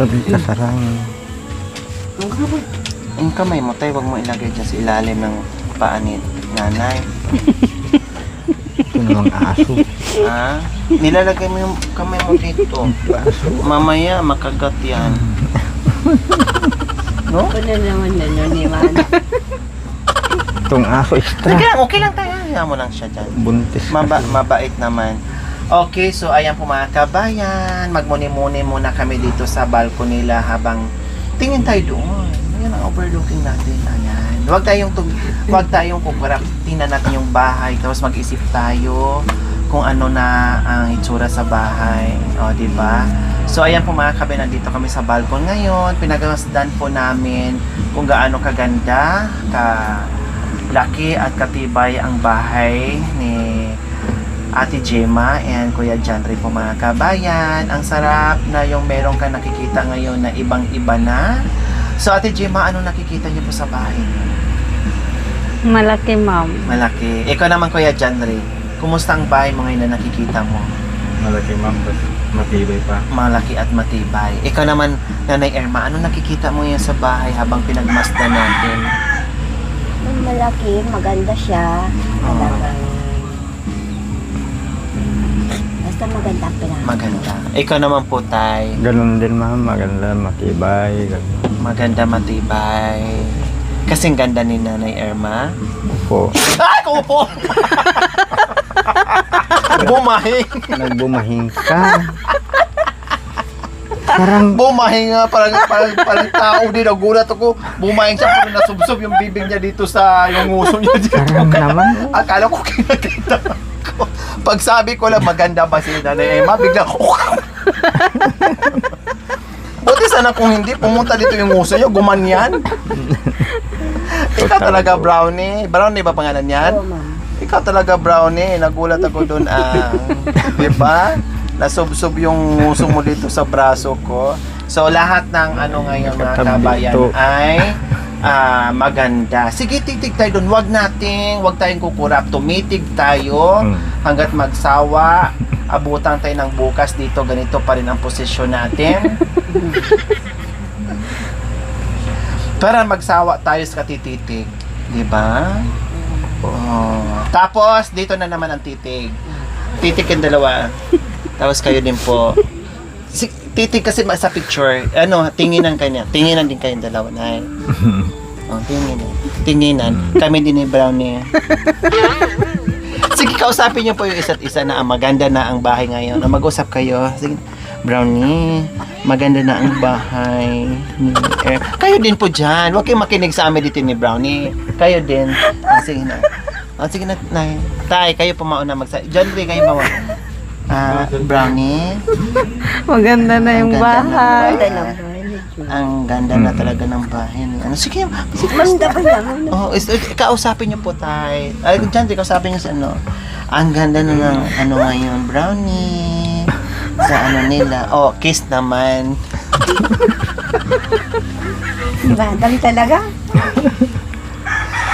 Tabi ka sarang. Yung kamay mo tayo, wag mo ilagay dyan sa ilalim ng paa ni nanay. Ito namang aso. Ha? Nilalagay mo yung kamay mo dito. Mamaya makagat yan. No? Ano naman na ni Mana? Itong aso extra. Okay lang tayo. Hayaan mo lang siya dyan. Buntis. Mabait naman. Okay, so ayan po mga kabayan. Magmuni-muni muna kami dito sa balcony nila habang tingin tayo doon. Ayan ang overlooking natin. Ayan. Huwag tayong kukurap. Tingnan natin yung bahay. Tapos mag-isip tayo kung ano na ang itsura sa bahay. O, di ba? So, ayan po mga kabayan. Nandito kami sa balcony ngayon. Pinagamasdan po namin kung gaano kaganda, laki at katibay ang bahay ni Ate Gemma and Kuya Janry po mga kabayan. Ang sarap na yung meron ka nakikita ngayon na ibang-iba na. So Ate Gemma, ano nakikita niyo po sa bahay niyo? Malaki, ma'am. Malaki. Ikaw naman Kuya Janry, kumusta ang bahay mo ngayon na nakikita mo? Malaki ma'am, matibay pa. Malaki at matibay. Ikaw naman, Nanay Irma, ano nakikita mo yan sa bahay habang pinagmasdan natin? Malaki, maganda siya. Basta maganda ang pinaka. Maganda. Ikaw naman po, Tay. Ganun din ma'am, maganda, matibay. Ganun. Maganda, matibay. Kasing ganda ni Nanay Irma. Opo. Ay, kupo! Bumahing. Nagbumahing ka. Parang Bumahing nga, parang tao din. Nagulat ako. Bumahing siya, parang nasubsob yung bibig niya dito sa yung nguso niya dito. parang naman. Akala ko kinakita ko. Pag sabi ko lang, maganda ba si Nanay Emma, bigla ko. Buti sana kung hindi, pumunta dito yung nguso niya, gumanyan. Ikaw talaga, Brownie. Brownie ba pangalan yan? Oo, ma'am. Ikaw talaga, Brownie. Nagulat ako doon. Di ba? Nasubsob yung nguso mo dito sa braso ko. So, lahat ng ano ngayon mga kabayan ay maganda. Sige, titig tayo doon. Huwag tayong kukurap. Tumitig tayo hanggat magsawa. Abutan tayo ng bukas dito. Ganito pa rin ang posisyon natin. Para magsawa tayo sa katitig. Diba? Oh. Tapos, dito na naman ang titig. Titig yung dalawa. Tapos kayo din po. Titig kasi sa picture, tinginan kayo niya. Tinginan din kayong dalawa na. Oh, tinginan. Kami din ni Brownie. Sige, kausapin niyo po yung isa't isa na maganda na ang bahay ngayon. Mag-usap kayo. Sige, Brownie, maganda na ang bahay. Kayo din po dyan. Huwag kayong makinig sa amin dito ni Brownie. Kayo din. Sige na. Sige na. Tay, kayo po mauna magsabi. John Ray, kayo mauna. Brownie. Maganda na yung bahay. Ang ganda na talaga ng bahay. Sige, Maganda ba yan? oh, kausapin niyo po tay. Ay, John Ray, kausapin niyo sa ang ganda na ng ngayon, Brownie. Sa nila. Oh, kiss naman. Diba? Dami talaga.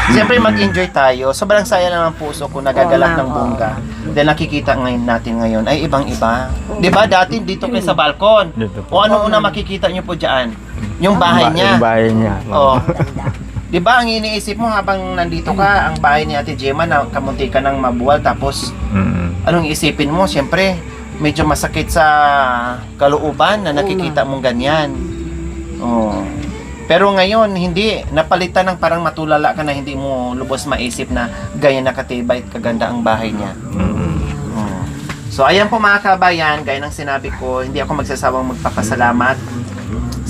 Siyempre mag-enjoy tayo. Sobrang saya lang ang puso ko nagagalak ng bongga. Dahil nakikita ngayon natin ngayon ay ibang-iba. 'Di ba? Dati dito kayo sa balkon. O ano una makikita niyo po diyan? Yung bahay niya. Yung bahay niya. Oh. 'Di ba ang iniisip mo habang nandito ka, ang bahay ni Ate Gemma na kamunti ka ng mabuwal tapos anong iisipin mo? Siyempre, medyo masakit sa kalooban na nakikita mong ganyan. Oh. Pero ngayon, hindi. Napalitan ng parang matulala ka na hindi mo lubos maisip na ganyan nakatibay at kaganda ang bahay niya. Oh. So, ayan po mga kabayan, gaya ng sinabi ko, hindi ako magsasawang magpapasalamat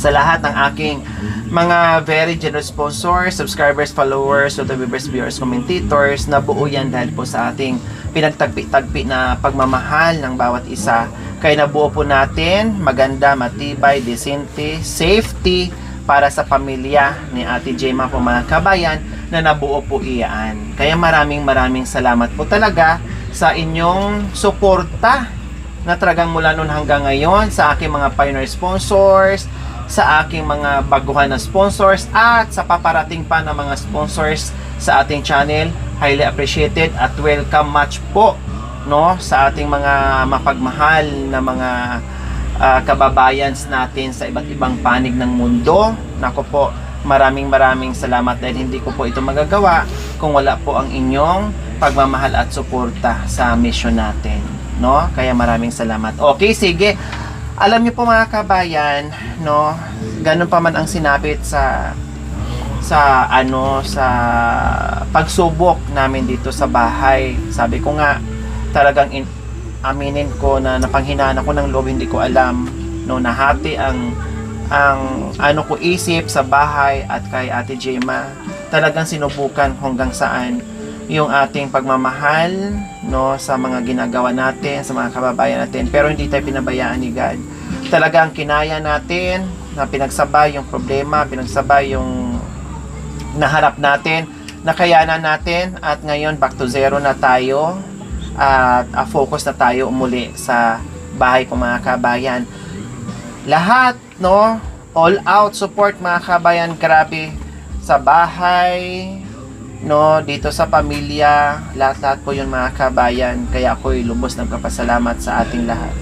sa lahat ng aking mga very generous sponsors, subscribers, followers, YouTubers, viewers, commentators, na buo yan dahil po sa ating pinagtagpi-tagpi na pagmamahal ng bawat isa. Kaya nabuo po natin, maganda, matibay, decente, safety, para sa pamilya ni Ate Gemma po mga kabayan na nabuo po iyan. Kaya maraming salamat po talaga sa inyong suporta na talagang mula noon hanggang ngayon sa aking mga pioneer sponsors, sa aking mga baguhan na sponsors at sa paparating pa na mga sponsors sa ating channel. Highly appreciated at welcome much po, no, sa ating mga mapagmahal na mga kababayans natin sa iba't ibang panig ng mundo. Nako po, maraming salamat dahil hindi ko po ito magagawa kung wala po ang inyong pagmamahal at suporta sa mission natin, no? Kaya maraming salamat. Okay, sige. Alam niyo po mga kabayan, no, ganun pa man ang sinapit sa pagsubok namin dito sa bahay. Sabi ko nga, talagang aminin ko na napanghinaan ako ng loob, hindi ko alam, no, nahati ang ano ko isip sa bahay at kay Ate Gemma. Talagang sinubukan hanggang saan yung ating pagmamahal, no, sa mga ginagawa natin, sa mga kababayan natin, pero hindi tayo pinabayaan ni God. Talagang kinaya natin na pinagsabay yung problema, pinagsabay yung naharap natin, nakayanan natin, at ngayon back to zero na tayo at focus na tayo muli sa bahay ko mga kabayan. Lahat, no, all out support mga kabayan, grabe sa bahay, no, dito sa pamilya, lahat po yun mga kabayan. Kaya ako'y lubos ng kapasalamat sa ating lahat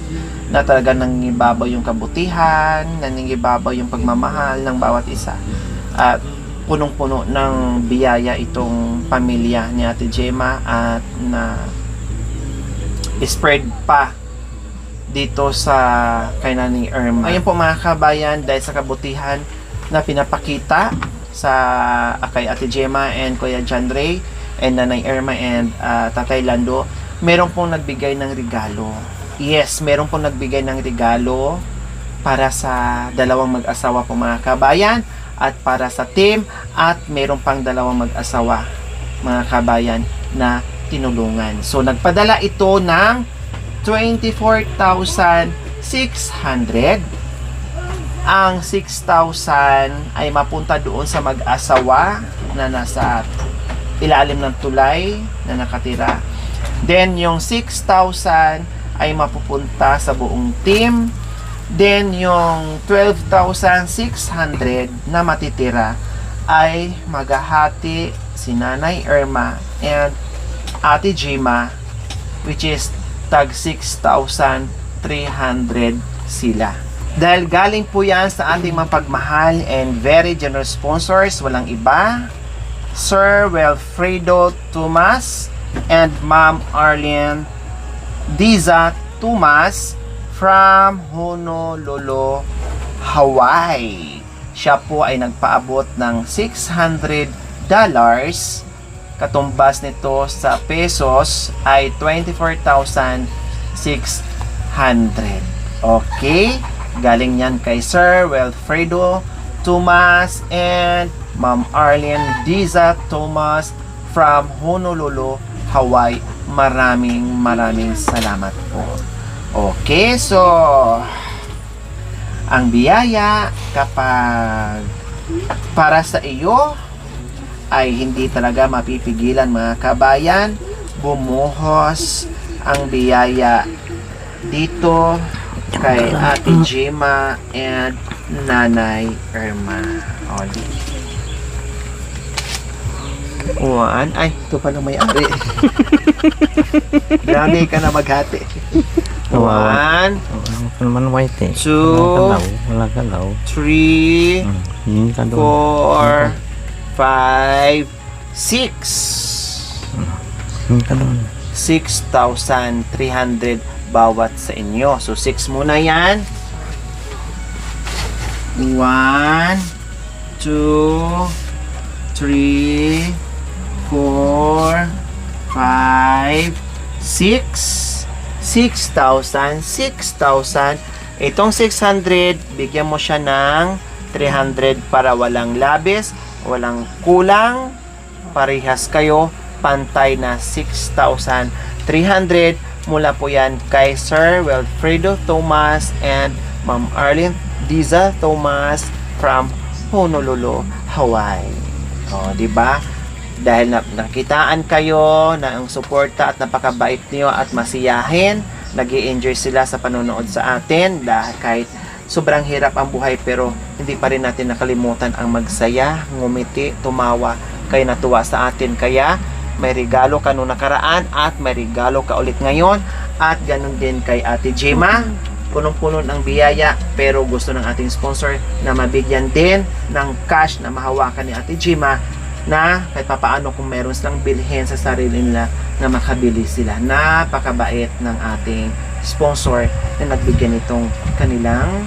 na talaga nangingibabaw yung kabutihan, nangingibabaw yung pagmamahal ng bawat isa, at punong-puno ng biyaya itong pamilya ni Ate Gemma, at na spread pa dito sa kay Nanay Irma. Ayun po mga kabayan, dahil sa kabutihan na pinapakita sa kay Ate Gemma and Kuya John Ray and Nanay Irma and Tatay Lando, meron pong nagbigay ng regalo. Yes, meron pong nagbigay ng regalo para sa dalawang mag-asawa po mga kabayan, at para sa team, at meron pang dalawang mag-asawa mga kabayan na tinulungan. So nagpadala ito ng 24,600. Ang 6,000 ay mapunta doon sa mag-asawa na nasa ilalim ng tulay na nakatira. Then yung 6,000 ay mapupunta sa buong team. Then yung 12,600 na matitira ay maghahati si Nanay Irma and Ate Gemma, which is tag 6,300 sila. Dahil galing po yan sa ating mapagmahal and very generous sponsors, walang iba, Sir Wilfredo Tomas and Ma'am Arlene Diza Tomas from Honolulu, Hawaii. Siya po ay nagpaabot ng $600. Katumbas nito sa pesos ay 24,600. Okay? Galing yan kay Sir Wilfredo Tomas and Ma'am Arlene Diza Tomas from Honolulu, Hawaii. Maraming salamat po. Okay, so ang biyaya kapag para sa iyo ay hindi talaga mapipigilan mga kabayan. Bumuhos ang biyaya dito kay Ate Gemma and Nanay Irma. One. Ay, ito pa lang may-ari. Grabe ka na maghati. One. Wala naman white eh. Two. Wala galaw. 3, Yun ka doon. 4, 5, 6. Yun ka doon. 6,300 bawat sa inyo. So 6 muna yan. 1, 2, 3, 4, 5, 6. 6,000. Itong 600, bigyan mo siya ng 300 para walang labis, walang kulang. Parehas kayo, pantay na 6,300. Mula po yan kay Sir Wilfredo Tomas and Ma'am Arlene Diza Tomas from Honolulu, Hawaii. O, diba? Dahil nakitaan kayo na ang suporta at napakabait niyo at masiyahin, nag-i-enjoy sila sa panonood sa atin dahil kahit sobrang hirap ang buhay pero hindi pa rin natin nakalimutan ang magsaya, ngumiti, tumawa, kayo natuwa sa atin. Kaya may regalo ka nung nakaraan at may regalo ka ulit ngayon, at ganun din kay Ate Gemma. punong-puno ng biyaya, pero gusto ng ating sponsor na mabigyan din ng cash na mahawakan ni Ate Gemma na kahit papaano kung meron silang bilhin sa sarili nila na makabili sila. Napakabait ng ating sponsor na nagbigyan itong kanilang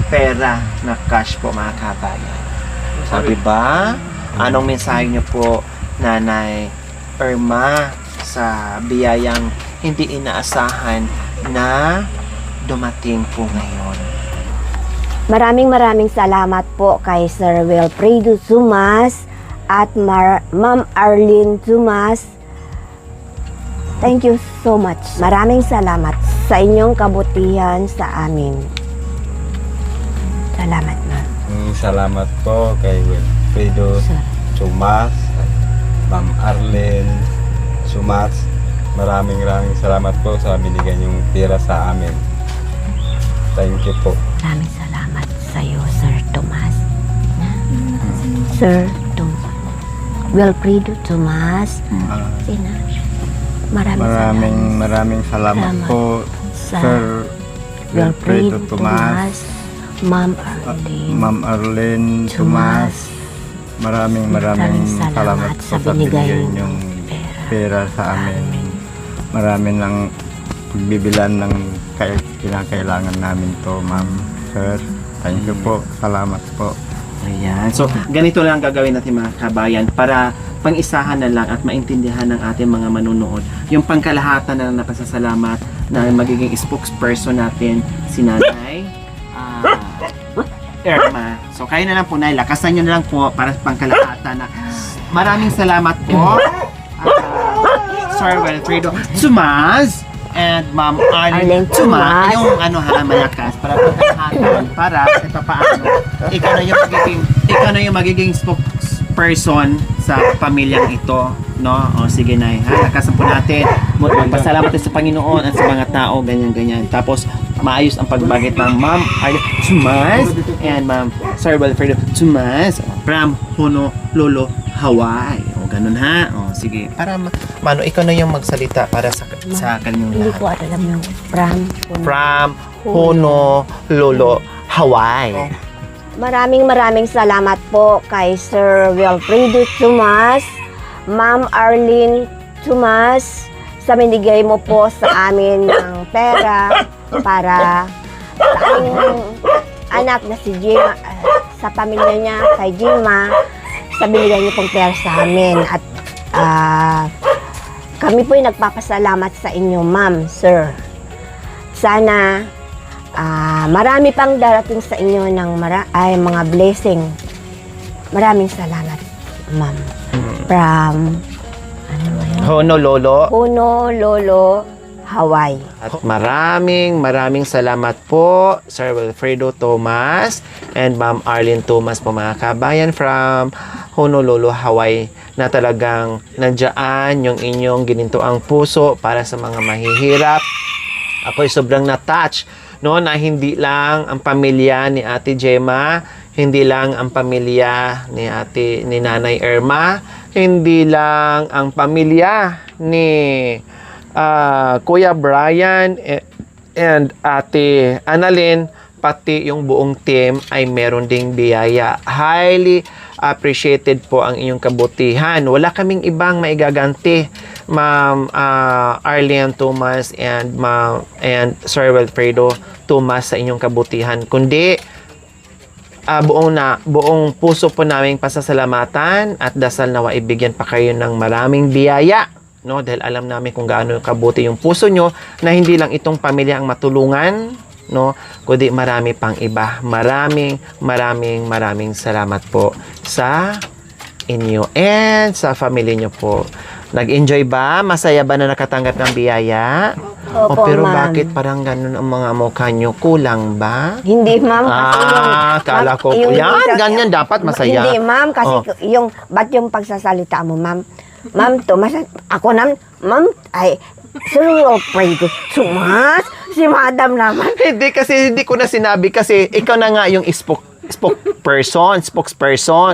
pera na cash po, mga kabayan. Sabi ba? Anong mensahe niyo po, Nanay Irma, sa biyayang hindi inaasahan na dumating po ngayon? Maraming salamat po kay Sir Wilfredo Dumas at Ma'am Arlene Dumas. Thank you so much. Maraming salamat sa inyong kabutihan sa amin. Salamat, ma'am. Salamat po kay Wilfredo Sir. Dumas, Ma'am Arlene Dumas. Maraming salamat po sa binigyan yung pera sa amin. Thank you po. Maraming salamat sa iyo, Sir Tomas. Sir Tomas. Wilfredo Tomas. Sina. Maraming salamat po, sa Sir Wilfredo Wilfredo Tomas, Ma'am Arlene Ma'am Arlene Dumas. Maraming salamat po sa binigay yung pera sa amin. Marami lang pagbibilan ng kinakailangan namin to, ma'am, sir. Thank you po. Salamat po. Ayan. So, ganito lang gagawin natin, mga kabayan, para pang-isahan na lang at maintindihan ng ating mga manunood yung pangkalahatan na napasasalamat na magiging spokesperson natin, si Nanay Irma. So, kayo na lang po, Nay. Lakasan nyo na lang po para pangkalahatan na maraming salamat po. Sir Wilfredo Dumas and Ma'am Arlene Arlene Dumas. Dumas. Yung malakas para pagkakataon para sa papaano ikaw na yung magiging spokesperson sa pamilyang ito, no? O sige, Nay, ha? Lakasan po natin. Magpasalamat tayo sa Panginoon at sa mga tao, ganyan. Tapos maayos ang pagbagit ng Ma'am Arlene Dumas and Ma'am Sir Wilfredo Dumas from Honolulu, Hawaii. O ganun, ha? O sige. Para Mano, ikaw na yung magsalita para sa kanyang Hindi lahat. ko alam yung From Honolulu, Hawaii. Maraming salamat po kay Sir Wilfredo Dumas, Ma'am Arlene Dumas, sa binigay mo po sa amin ng pera para sa aming anak na si Gemma, sa pamilya niya kay Gemma, sa binigay niyo pong pera sa amin. At kami po ay nagpapasalamat sa inyo, ma'am, sir. Sana marami pang darating sa inyo ng mga blessing. Maraming salamat, ma'am. From Honolulu, Hawaii. At maraming salamat po, Sir Wilfredo Dumas and Ma'am Arlene Dumas po, mga kabayan, from Honolulu, Hawaii, na talagang nandiyan yung inyong ginintuang puso para sa mga mahihirap. Ako'y sobrang na-touch, no, na hindi lang ang pamilya ni Ate Gemma, hindi lang ang pamilya ni Nanay Irma, hindi lang ang pamilya ni Kuya Brian and Ate Annalyn, pati yung buong team ay meron ding biyaya. Highly appreciated po ang inyong kabutihan. Wala kaming ibang maigaganti, Ma'am Arlene Dumas and Sir Wilfredo Dumas, sa inyong kabutihan, kundi buong puso po naming pasasalamatan at dasal nawa ibigyan pa kayo ng maraming biyaya, no, dahil alam namin kung gaano kabuti yung puso nyo, na hindi lang itong pamilya ang matulungan, no, kundi marami pang iba. Maraming salamat po sa inyo and sa family nyo po. Nag-enjoy ba? Masaya ba na nakatanggap ng biyaya? Opo, Pero ma'am. bakit parang ganun ang mga mukha nyo? Kulang ba? Hindi, ma'am. Kala ko. Ganyan dapat masaya. Hindi, ma'am. Kasi ba't yung pagsasalita mo, ma'am? Ma'am, Tomas, ako naman, ma'am, ay, Sir Wilfredo Dumas, si madam naman. Hindi ko na sinabi kasi ikaw na nga yung spokesperson.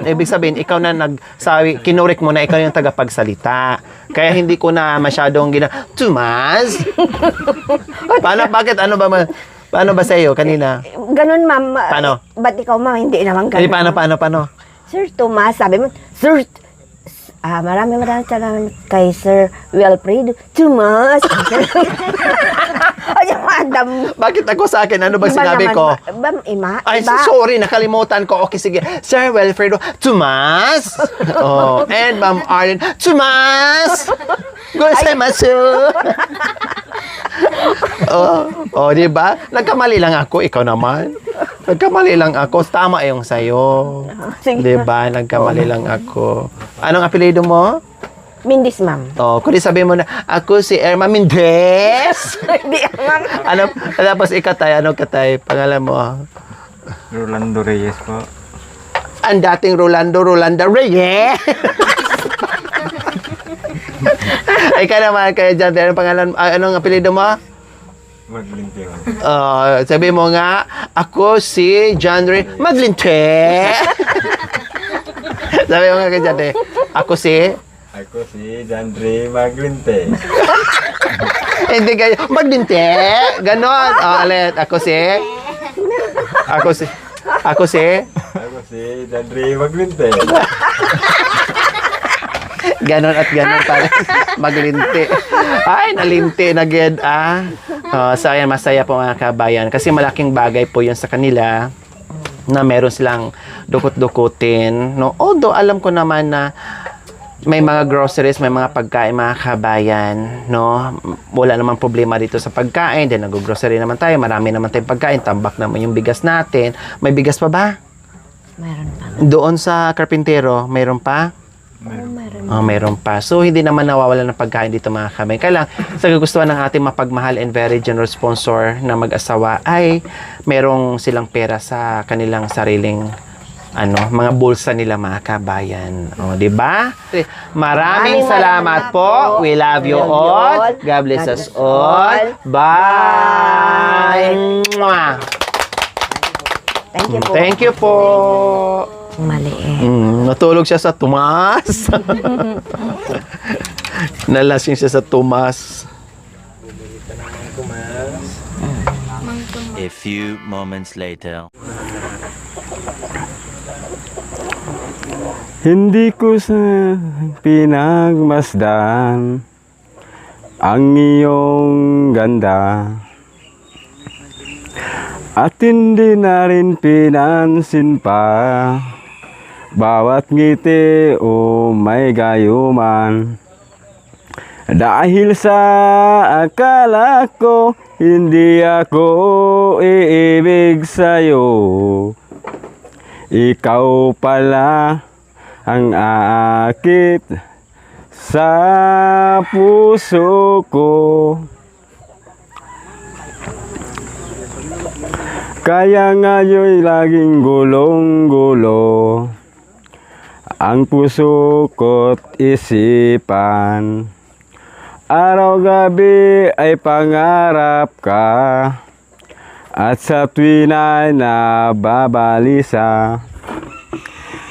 Ibig sabihin, ikaw na nagsabi, kinurek mo na ikaw yung tagapagsalita. Kaya hindi ko na masyadong Dumas? Bakit? Ano ba? Paano ba sa'yo kanina? Ganun, ma'am. Paano? Ba't ikaw, ma'am, hindi naman ganun? Paano? Sir Tomas, sabi mo, Sir, maraming salamat kay Sir Wilfredo Tomas. Ay, madam. Bakit ako sa akin? Ano ba Iba sinabi naman, ko? Ay, Sorry, nakalimutan ko. Okay, sige. Sir Wilfredo Tomas. Oh, and Ma'am Arlene Tomas. Gozaimasu. Di ba? Nagkamali lang ako, ikaw naman. Nagkamali lang ako. Tama yung sa'yo. Sige. Di ba? Nagkamali lang ako. Anong apelido mo? Mindis, ma'am. Kundi sabihin mo na, ako si Erma Mendez. Hindi, ma'am. Tapos ikatay, pangalan mo? Rolando Reyes po. Ang dating Rolando Reyes. Ikaw naman, kaya dyan, anong pangalan, anong apelido mo? Maglinte po. Sabi mo nga, ako si John Ray Maglinte. Sabi mo nga kay John Ray, ako si Dandre Maglinte. hindi kayo, Maglinte. Ganon. Ulit, ako si Dandre Maglinte. ganon at ganon pala. Maglinti. Ay, nalinti na ged so ayan, masaya po mga kabayan. Kasi malaking bagay po yun sa kanila na meron silang dukot-dukutin. No? Although alam ko naman na may mga groceries, may mga pagkain mga kabayan, no? Wala namang problema dito sa pagkain. Then nag-grocery naman tayo, marami naman tayong pagkain, tambak naman yung bigas natin. May bigas pa ba? Meron pa. Doon sa karpintero, mayroon pa? Mayroon pa. So, hindi naman nawawala ng pagkain dito mga kabayan. Kaya lang, sa gugustuhan ng ating mapagmahal and very generous sponsor na mag-asawa ay merong silang pera sa kanilang sariling mga bulsa nila mga kabayan. Di ba? Maraming salamat po. We love you all. God bless us all. Bye. Mwah. Thank you po. Thank you po. Maliit. Natulog siya sa Tomas. Nalasing siya sa Tomas. A few moments later. Hindi ko sa pinagmasdan ang iyong ganda at hindi na rin pinansin pa bawat ngiti o may gayuman dahil sa akala ko hindi ako iibig sa'yo. Ikaw pala ang aakit sa puso ko. Kaya ngayon laging gulong-gulo ang puso ko't isipan. Araw-gabi ay pangarap ka at sa tuwin ay nababalisa.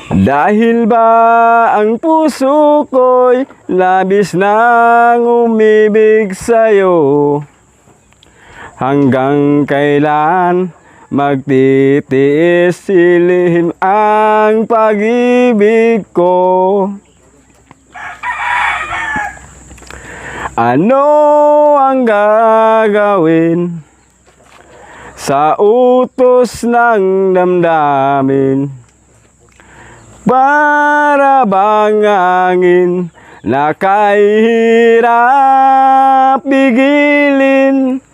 Dahil ba ang puso ko'y labis nang umibig sa'yo? Hanggang kailan magtitiis silihim ang pag-ibig ko? Ano ang gagawin sa utos ng damdamin? Para bang hangin na kahirap pigilin.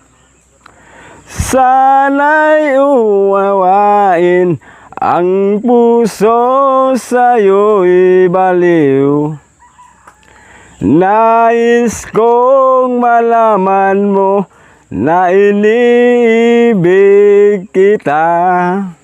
Sana'y uwawain ang puso sa'yo'y baliw. Nais kong malaman mo na iniibig kita.